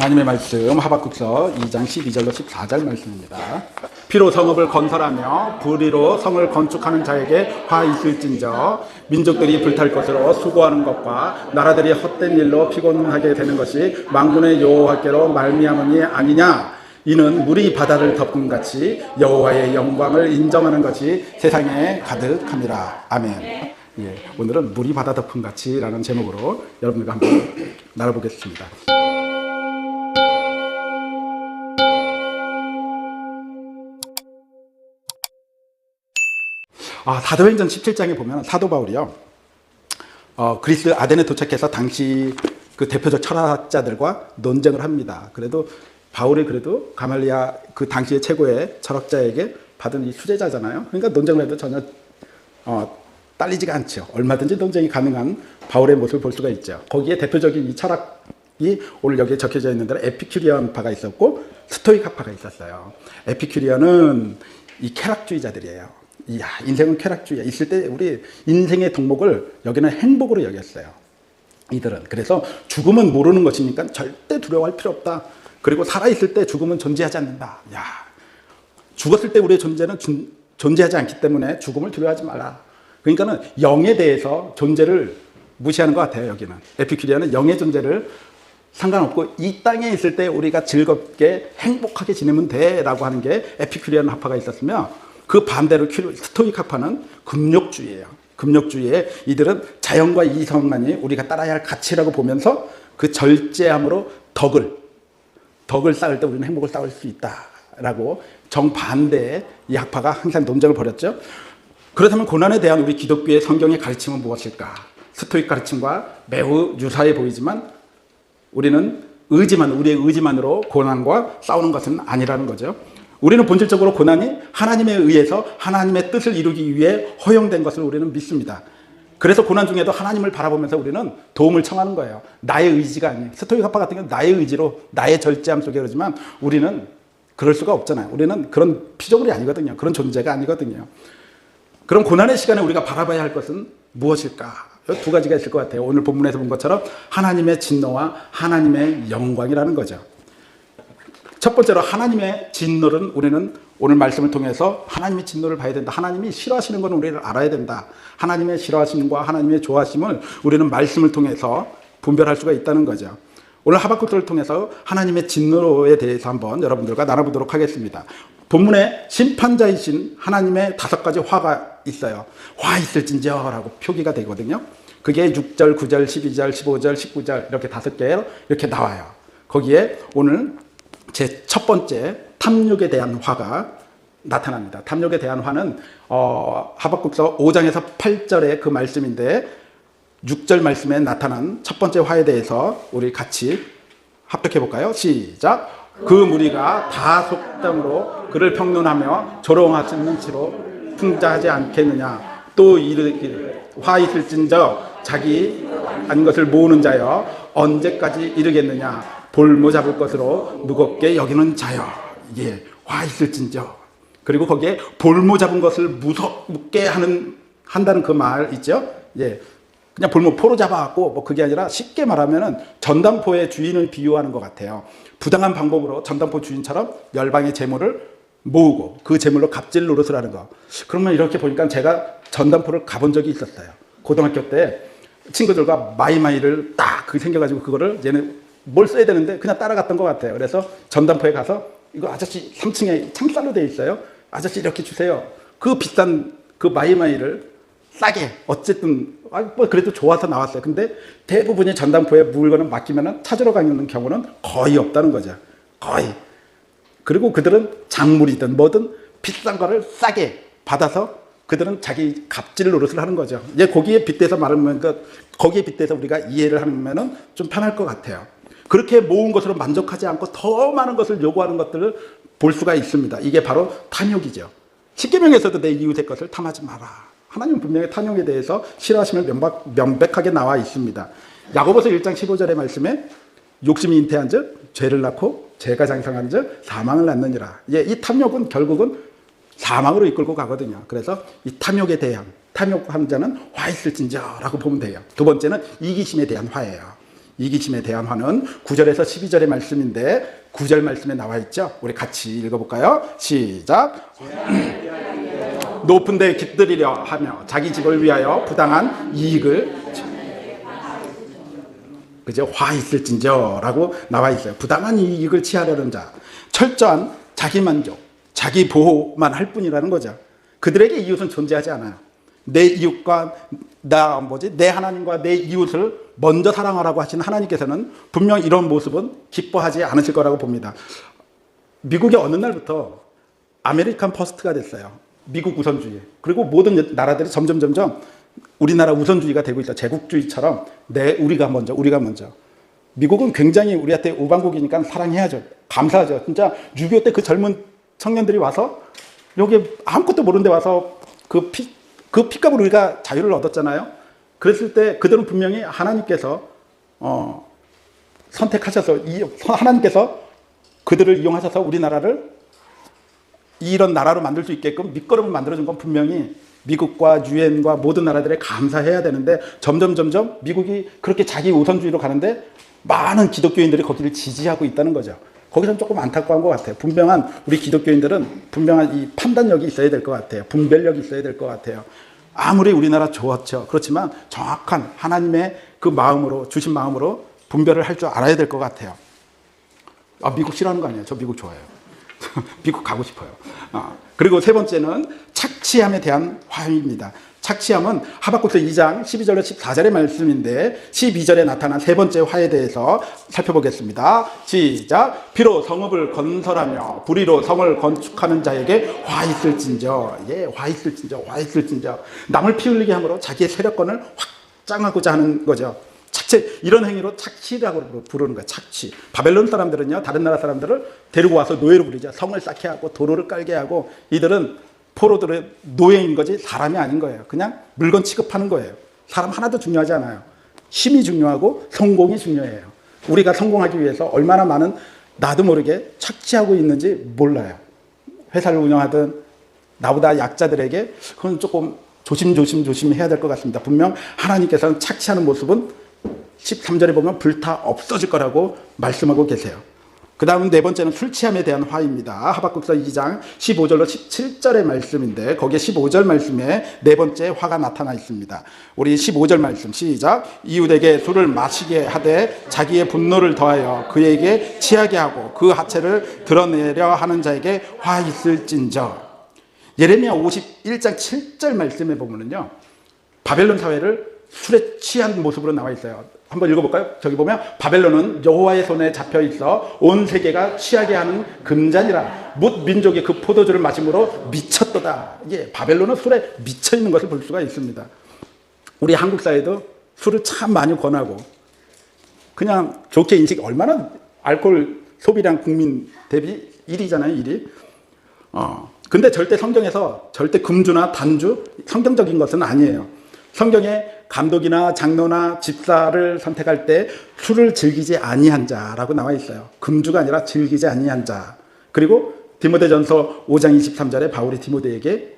하나님의 말씀 하박국서 2장 12절로 14절 말씀입니다. 피로 성읍을 건설하며 불의로 성을 건축하는 자에게 화 있을진저 민족들이 불탈 것으로 수고하는 것과 나라들이 헛된 일로 피곤하게 되는 것이 만군의 여호와께로 말미암음이 아니냐. 이는 물이 바다를 덮은 같이 여호와의 영광을 인정하는 것이 세상에 가득함이라. 아멘. 예, 오늘은 물이 바다 덮은 같이라는 제목으로 여러분들과 한번 나눠보겠습니다. 사도행전 17장에 보면 사도 바울이요, 그리스 아덴에 도착해서 당시 그 대표적 철학자들과 논쟁을 합니다. 그래도 바울이 가말리아 그 당시의 최고의 철학자에게 받은 이 수제자잖아요. 그러니까 논쟁을 해도 전혀 딸리지가 않죠. 얼마든지 논쟁이 가능한 바울의 모습을 볼 수가 있죠. 거기에 대표적인 이 철학이 오늘 여기에 적혀져 있는 대로 에피큐리언파가 있었고 스토이카파가 있었어요. 에피큐리언은 이 쾌락주의자들이에요. 이야, 인생은 쾌락주의야. 있을 때 우리 인생의 덕목을 여기는 행복으로 여겼어요. 이들은. 그래서 죽음은 모르는 것이니까 절대 두려워할 필요 없다. 그리고 살아있을 때 죽음은 존재하지 않는다. 야, 죽었을 때 우리의 존재는 존재하지 않기 때문에 죽음을 두려워하지 말라. 그러니까는 영에 대해서 존재를 무시하는 것 같아요. 여기는 에피큐리아는 영의 존재를 상관없고 이 땅에 있을 때 우리가 즐겁게 행복하게 지내면 돼라고 하는 게 에피큐리안 학파가 있었으면, 그 반대로 스토익 학파는 금욕주의예요. 금욕주의에 이들은 자연과 이성만이 우리가 따라야 할 가치라고 보면서 그 절제함으로 덕을 쌓을 때 우리는 행복을 쌓을 수 있다라고 정반대의 이 학파가 항상 논쟁을 벌였죠. 그렇다면 고난에 대한 우리 기독교의 성경의 가르침은 무엇일까? 스토익 가르침과 매우 유사해 보이지만 우리는 우리의 의지만으로 고난과 싸우는 것은 아니라는 거죠. 우리는 본질적으로 고난이 하나님에 의해서 하나님의 뜻을 이루기 위해 허용된 것을 우리는 믿습니다. 그래서 고난 중에도 하나님을 바라보면서 우리는 도움을 청하는 거예요. 나의 의지가 아니에요. 스토익 학파 같은 경우는 나의 의지로, 나의 절제함 속에 그러지만 우리는 그럴 수가 없잖아요. 우리는 그런 피조물이 아니거든요. 그런 존재가 아니거든요. 그럼 고난의 시간에 우리가 바라봐야 할 것은 무엇일까? 두 가지가 있을 것 같아요. 오늘 본문에서 본 것처럼 하나님의 진노와 하나님의 영광이라는 거죠. 첫 번째로 하나님의 진노는 우리는 오늘 말씀을 통해서 하나님의 진노를 봐야 된다. 하나님이 싫어하시는 것은 우리를 알아야 된다. 하나님의 싫어하심과 하나님의 좋아하심을 우리는 말씀을 통해서 분별할 수가 있다는 거죠. 오늘 하박국서를 통해서 하나님의 진노에 대해서 한번 여러분들과 나눠보도록 하겠습니다. 본문에 심판자이신 하나님의 5가지 화가 있어요. 화 있을진저라고 표기가 되거든요. 그게 6절, 9절, 12절, 15절, 19절 이렇게 5개 이렇게 나와요. 거기에 오늘 제 첫 번째 탐욕에 대한 화가 나타납니다. 탐욕에 대한 화는 하박국서 5장에서 8절의 그 말씀인데 6절 말씀에 나타난 첫 번째 화에 대해서 우리 같이 합독해 볼까요? 시작! 그 무리가 다 속담으로 그를 평론하며 조롱하시는 치로 풍자하지 않겠느냐. 또 이르기를 화 있을진저 자기 한 것을 모으는 자여 언제까지 이르겠느냐. 볼모 잡을 것으로 무겁게 여기는 자여. 예, 화 있을진저. 그리고 거기에 볼모 잡은 것을 무섭게 한다는 그 말 있죠. 예, 그냥 볼모 포로 잡아갖고 뭐 그게 아니라 쉽게 말하면은 전당포의 주인을 비유하는 것 같아요. 부당한 방법으로 전당포 주인처럼 열방의 재물을 모으고 그 재물로 갑질 노릇을 하는 거. 그러면 이렇게 보니까 제가 전당포를 가본 적이 있었어요. 고등학교 때 친구들과 마이마이를 딱 그 생겨가지고 그거를 얘는 뭘 써야 되는데 그냥 따라갔던 것 같아요. 그래서 전당포에 가서 이거 아저씨 3층에 창살로 되어 있어요. 아저씨 이렇게 주세요. 그 비싼 그 마이마이를 싸게 어쨌든 뭐 그래도 좋아서 나왔어요. 근데 대부분의 전당포에 물건을 맡기면 찾으러 가는 경우는 거의 없다는 거죠. 거의. 그리고 그들은 작물이든 뭐든 비싼 거를 싸게 받아서 그들은 자기 갑질 노릇을 하는 거죠. 이제 거기에 빗대서 말하면 거기에 빗대서 우리가 이해를 하면은 좀 편할 것 같아요. 그렇게 모은 것으로 만족하지 않고 더 많은 것을 요구하는 것들을 볼 수가 있습니다. 이게 바로 탐욕이죠. 십계명에서도 내 이웃의 것을 탐하지 마라. 하나님은 분명히 탐욕에 대해서 싫어하심을 명백하게 나와 있습니다. 야고보서 1장 15절의 말씀에 욕심이 잉태한 즉 죄를 낳고 죄가 장성한 즉 사망을 낳느니라. 예, 이 탐욕은 결국은 사망으로 이끌고 가거든요. 그래서 이 탐욕에 대한 탐욕한 자는 화 있을진저라고 보면 돼요. 두 번째는 이기심에 대한 화예요. 이기심에 대한 화는 9절에서 12절의 말씀인데 9절 말씀에 나와 있죠. 우리 같이 읽어볼까요? 시작. 높은 데 깃들이려 하며 자기 집을 위하여 부당한 이익을, 그죠? 화 있을진저라고 나와 있어요. 부당한 이익을 취하려는 자, 철저한 자기 만족, 자기 보호만 할 뿐이라는 거죠. 그들에게 이웃은 존재하지 않아요. 내 이웃과 내 하나님과 내 이웃을 먼저 사랑하라고 하신 하나님께서는 분명 이런 모습은 기뻐하지 않으실 거라고 봅니다. 미국이 어느 날부터 아메리칸 퍼스트가 됐어요. 미국 우선주의. 그리고 모든 나라들이 점점 우리나라 우선주의가 되고 있어요. 제국주의처럼 우리가 먼저. 미국은 굉장히 우리한테 우방국이니까 사랑해야죠. 감사하죠. 진짜 6.25 때 그 젊은 청년들이 와서 여기 아무것도 모르는 데 와서 그 피값으로 우리가 자유를 얻었잖아요. 그랬을 때 그들은 분명히 하나님께서 선택하셔서 하나님께서 그들을 이용하셔서 우리나라를 이런 나라로 만들 수 있게끔 밑거름을 만들어준 건 분명히 미국과 유엔과 모든 나라들에 감사해야 되는데 점점 미국이 그렇게 자기 우선주의로 가는데 많은 기독교인들이 거기를 지지하고 있다는 거죠. 거기서는 조금 안타까운 것 같아요. 우리 기독교인들은 분명한 이 판단력이 있어야 될 것 같아요. 분별력이 있어야 될 것 같아요. 아무리 우리나라 좋았죠. 그렇지만 정확한 하나님의 그 마음으로, 주신 마음으로 분별을 할 줄 알아야 될 것 같아요. 미국 싫어하는 거 아니에요. 저 미국 좋아해요. 미국 가고 싶어요. 그리고 세 번째는 착취함에 대한 화입니다. 착취함은 하박국서 2장 12절로 14절의 말씀인데 12절에 나타난 세 번째 화에 대해서 살펴보겠습니다. 시작. 피로 성읍을 건설하며 불의로 성을 건축하는 자에게 화 있을진저. 화 있을진저. 남을 피 흘리게 함으로 자기의 세력권을 확장하고자 하는 거죠. 이런 행위로 착취라고 부르는 거예요. 착취. 바벨론 사람들은요, 다른 나라 사람들을 데리고 와서 노예로 부리죠. 성을 쌓게 하고 도로를 깔게 하고, 이들은 포로들의 노예인 거지 사람이 아닌 거예요. 그냥 물건 취급하는 거예요. 사람 하나도 중요하지 않아요. 힘이 중요하고 성공이 중요해요. 우리가 성공하기 위해서 얼마나 많은 나도 모르게 착취하고 있는지 몰라요. 회사를 운영하든 나보다 약자들에게 그건 조금 조심 해야 될 것 같습니다. 분명 하나님께서는 착취하는 모습은 13절에 보면 불타 없어질 거라고 말씀하고 계세요. 그 다음 네 번째는 술 취함에 대한 화입니다. 하박국서 2장 15절로 17절의 말씀인데 거기에 15절 말씀에 네 번째 화가 나타나 있습니다. 우리 15절 말씀 시작. 이웃에게 술을 마시게 하되 자기의 분노를 더하여 그에게 취하게 하고 그 하체를 드러내려 하는 자에게 화 있을진저. 예레미야 51장 7절 말씀에 보면요, 바벨론 사회를 술에 취한 모습으로 나와 있어요. 한번 읽어볼까요? 저기 보면 바벨론은 여호와의 손에 잡혀 있어 온 세계가 취하게 하는 금잔이라 뭇 민족이 그 포도주를 마심으로 미쳤도다. 바벨론은 술에 미쳐 있는 것을 볼 수가 있습니다. 우리 한국 사회도 술을 참 많이 권하고 그냥 좋게 인식, 얼마나 알코올 소비량 국민 대비 1위잖아요, 1위. 근데 절대 성경에서 절대 금주나 단주 성경적인 것은 아니에요. 성경에 감독이나 장로나 집사를 선택할 때 술을 즐기지 아니한 자라고 나와 있어요. 금주가 아니라 즐기지 아니한 자. 그리고 디모데전서 5장 23절에 바울이 디모데에게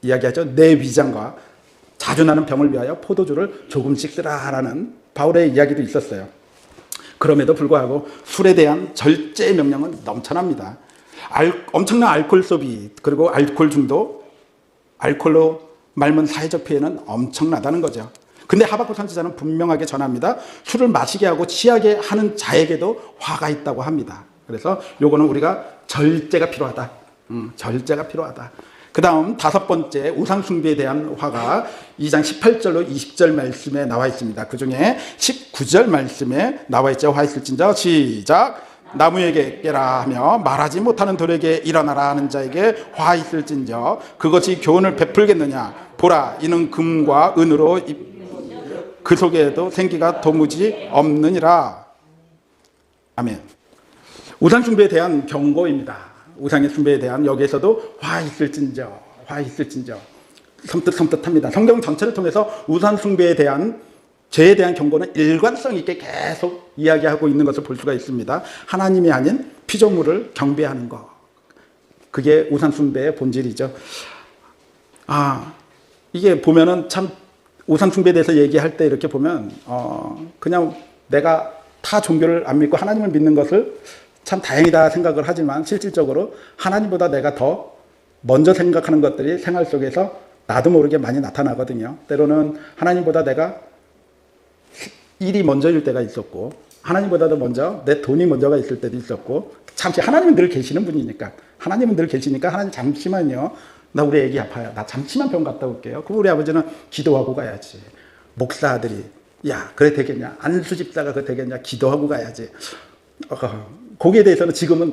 이야기하죠. 내 위장과 자주 나는 병을 위하여 포도주를 조금씩 쓰라라는 바울의 이야기도 있었어요. 그럼에도 불구하고 술에 대한 절제 명령은 넘쳐납니다. 엄청난 알코올 소비, 그리고 알코올 중독, 알코올로 말면 사회적 피해는 엄청나다는 거죠. 근데 하박국 선지자는 분명하게 전합니다. 술을 마시게 하고 취하게 하는 자에게도 화가 있다고 합니다. 그래서 요거는 우리가 절제가 필요하다. 절제가 필요하다. 그 다음 다섯 번째 우상 숭배에 대한 화가 2장 18절로 20절 말씀에 나와 있습니다. 그 중에 19절 말씀에 나와 있죠. 화 있을진저 시작. 나무에게 깨라 하며 말하지 못하는 돌에게 일어나라 하는 자에게 화 있을진저 그것이 교훈을 베풀겠느냐. 보라, 이는 금과 은으로 그 속에도 생기가 도무지 없느니라. 아멘. 우상 숭배에 대한 경고입니다. 우상의 숭배에 대한, 여기에서도 화 있을진저 섬뜩합니다. 성경 전체를 통해서 우상 숭배에 대한, 죄에 대한 경고는 일관성 있게 계속 이야기하고 있는 것을 볼 수가 있습니다. 하나님이 아닌 피조물을 경배하는 것, 그게 우상 숭배의 본질이죠. 이게 보면은 참 우상 숭배에 대해서 얘기할 때 이렇게 보면 그냥 내가 타 종교를 안 믿고 하나님을 믿는 것을 참 다행이다 생각을 하지만 실질적으로 하나님보다 내가 더 먼저 생각하는 것들이 생활 속에서 나도 모르게 많이 나타나거든요. 때로는 하나님보다 내가 일이 먼저일 때가 있었고, 하나님보다도 먼저 내 돈이 먼저가 있을 때도 있었고, 잠시 하나님은 늘 계시는 분이니까, 하나님은 늘 계시니까 하나님 잠시만요. 나 우리 애기 아파요. 나 잠시만 병 갔다 올게요. 그 우리 아버지는 기도하고 가야지. 목사 아들이 야 그래 되겠냐? 안수 집사가 그래 되겠냐? 기도하고 가야지. 거기에 대해서는 지금은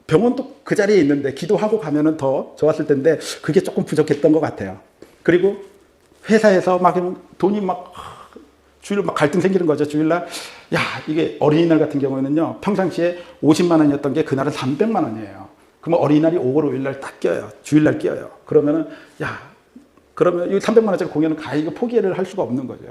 병원도 그 자리에 있는데 기도하고 가면은 더 좋았을 텐데 그게 조금 부족했던 것 같아요. 그리고 회사에서 막 돈이 막 주일 막 갈등 생기는 거죠. 주일날 야 이게 어린이날 같은 경우에는요 평상시에 50만 원이었던 게 그날은 300만 원이에요. 그러면 어린이날이 5월 5일날 딱 껴요. 주일날 껴요. 그러면은 그러면 이 300만 원짜리 공연은 이거 포기를 할 수가 없는 거죠.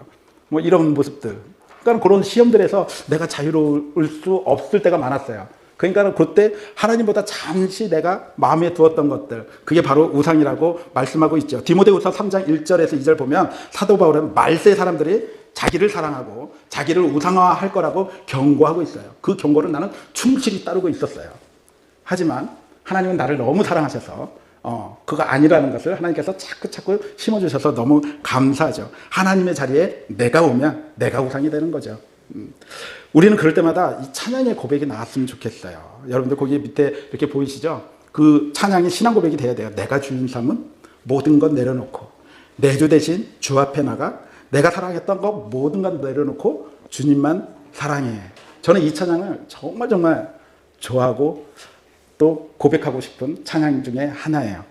뭐 이런 모습들. 그러니까 그런 시험들에서 내가 자유로울 수 없을 때가 많았어요. 그러니까 그때 하나님보다 잠시 내가 마음에 두었던 것들, 그게 바로 우상이라고 말씀하고 있죠. 디모데후서 3장 1절에서 2절 보면 사도 바울은 말세 사람들이 자기를 사랑하고 자기를 우상화할 거라고 경고하고 있어요. 그 경고를 나는 충실히 따르고 있었어요. 하지만 하나님은 나를 너무 사랑하셔서 그거 아니라는 것을 하나님께서 자꾸 심어주셔서 너무 감사하죠. 하나님의 자리에 내가 오면 내가 우상이 되는 거죠. 우리는 그럴 때마다 이 찬양의 고백이 나왔으면 좋겠어요. 여러분들 거기 밑에 이렇게 보이시죠? 그 찬양이 신앙 고백이 돼야 돼요. 내가 주인 삼은 모든 것 내려놓고 내 주 대신 주 앞에 나가 내가 사랑했던 것 모든 것 내려놓고 주님만 사랑해. 저는 이 찬양을 정말 좋아하고 또 고백하고 싶은 찬양 중에 하나예요.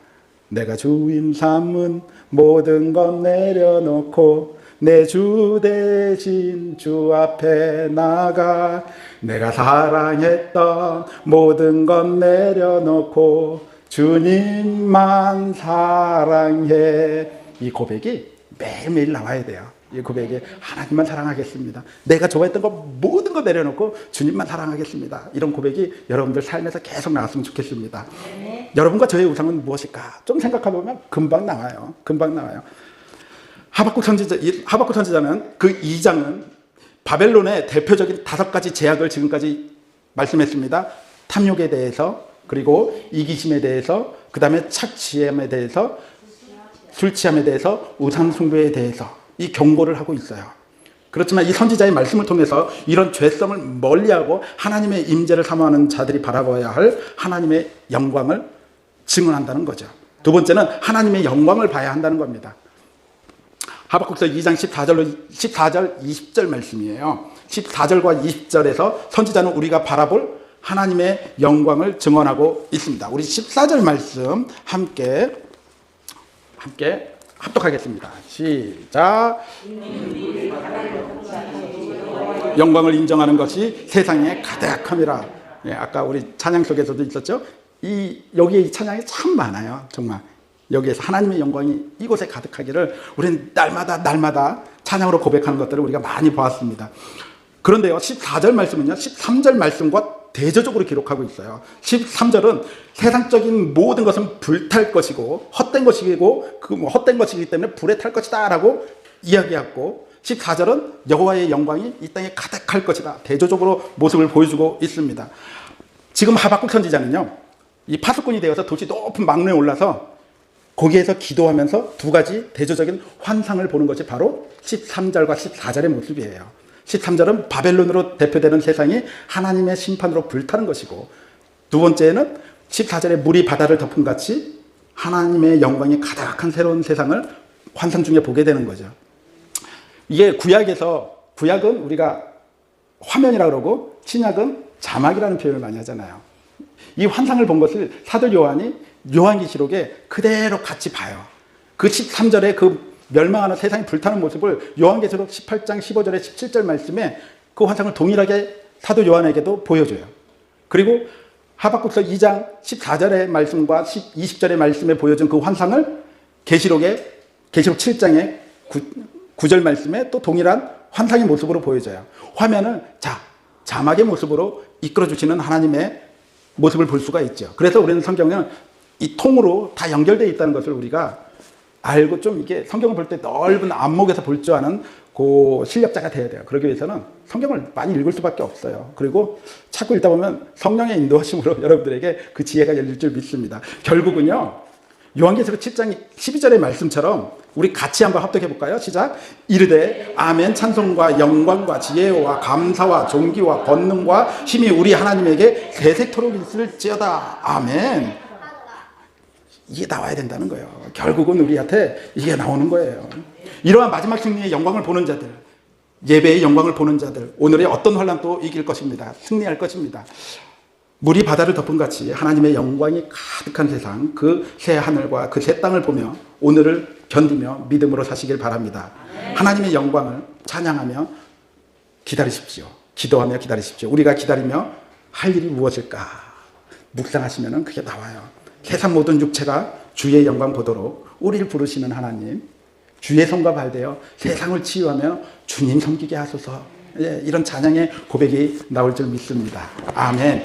내가 주인 삼은 모든 것 내려놓고 내 주 대신 주 앞에 나가 내가 사랑했던 모든 것 내려놓고 주님만 사랑해. 이 고백이 매일매일 나와야 돼요. 이 고백이 하나님만 사랑하겠습니다. 내가 좋아했던 거 모든 거 내려놓고 주님만 사랑하겠습니다. 이런 고백이 여러분들 삶에서 계속 나왔으면 좋겠습니다. 네. 여러분과 저의 우상은 무엇일까? 좀 생각해보면 금방 나와요. 하박국 선지자는 그 2장은 바벨론의 대표적인 5가지 제약을 지금까지 말씀했습니다. 탐욕에 대해서, 그리고 이기심에 대해서, 그 다음에 착취함에 대해서, 술 취함에 대해서, 우상 숭배에 대해서 이 경고를 하고 있어요. 그렇지만 이 선지자의 말씀을 통해서 이런 죄성을 멀리하고 하나님의 임재를 사모하는 자들이 바라봐야 할 하나님의 영광을 증언한다는 거죠. 두 번째는 하나님의 영광을 봐야 한다는 겁니다. 하박국서 2장 14절 20절 말씀이에요. 14절과 20절에서 선지자는 우리가 바라볼 하나님의 영광을 증언하고 있습니다. 우리 14절 말씀 함께 합독하겠습니다. 시작. 영광을 인정하는 것이 세상에 가득함이라. 예, 아까 우리 찬양 속에서도 있었죠. 여기에 이 찬양이 참 많아요. 정말 여기에서 하나님의 영광이 이곳에 가득하기를 우리는 날마다 찬양으로 고백하는 것들을 우리가 많이 보았습니다. 그런데요, 14절 말씀은요, 13절 말씀과 대조적으로 기록하고 있어요. 13절은 세상적인 모든 것은 불탈 것이고 헛된 것이고 헛된 것이기 때문에 불에 탈 것이다 라고 이야기하고, 14절은 여호와의 영광이 이 땅에 가득할 것이다, 대조적으로 모습을 보여주고 있습니다. 지금 하박국 선지자는요, 이 파수꾼이 되어서 도시 높은 망루에 올라서 거기에서 기도하면서 2가지 대조적인 환상을 보는 것이 바로 13절과 14절의 모습이에요. 13절은 바벨론으로 대표되는 세상이 하나님의 심판으로 불타는 것이고, 두 번째는 14절에 물이 바다를 덮은 같이 하나님의 영광이 가득한 새로운 세상을 환상 중에 보게 되는 거죠. 이게 구약은 우리가 화면이라고 그러고 신약은 자막이라는 표현을 많이 하잖아요. 이 환상을 본 것을 사도 요한이 요한계시록에 그대로 같이 봐요. 그 13절에 그 멸망하는 세상이 불타는 모습을 요한계시록 18장 15절에 17절 말씀에 그 환상을 동일하게 사도 요한에게도 보여줘요. 그리고 하박국서 2장 14절의 말씀과 20절의 말씀에 보여준 그 환상을 계시록 7장의 9절 말씀에 또 동일한 환상의 모습으로 보여줘요. 화면을 자막의 모습으로 이끌어주시는 하나님의 모습을 볼 수가 있죠. 그래서 우리는 성경은 이 통으로 다 연결되어 있다는 것을 우리가 알고, 좀 이게 성경을 볼 때 넓은 안목에서 볼 줄 아는 그 실력자가 돼야 돼요. 그러기 위해서는 성경을 많이 읽을 수밖에 없어요. 그리고 자꾸 읽다 보면 성령의 인도하심으로 여러분들에게 그 지혜가 열릴 줄 믿습니다. 결국은요, 요한계시록 7장 12절의 말씀처럼 우리 같이 한번 합독해 볼까요? 시작. 이르되 아멘. 찬송과 영광과 지혜와 감사와 존귀와 권능과 힘이 우리 하나님에게 세세토록 있을지어다. 아멘. 이게 나와야 된다는 거예요. 결국은 우리한테 이게 나오는 거예요. 이러한 마지막 승리의 영광을 보는 자들, 예배의 영광을 보는 자들, 오늘의 어떤 환난도 이길 것입니다. 승리할 것입니다. 물이 바다를 덮은 같이 하나님의 영광이 가득한 세상, 그 새 하늘과 그 새 땅을 보며 오늘을 견디며 믿음으로 사시길 바랍니다. 하나님의 영광을 찬양하며 기다리십시오. 기도하며 기다리십시오. 우리가 기다리며 할 일이 무엇일까? 묵상하시면 그게 나와요. 세상 모든 육체가 주의 영광 보도록 우리를 부르시는 하나님, 주의 손과 발되어 세상을 치유하며 주님 섬기게 하소서. 예, 이런 찬양의 고백이 나올 줄 믿습니다. 아멘.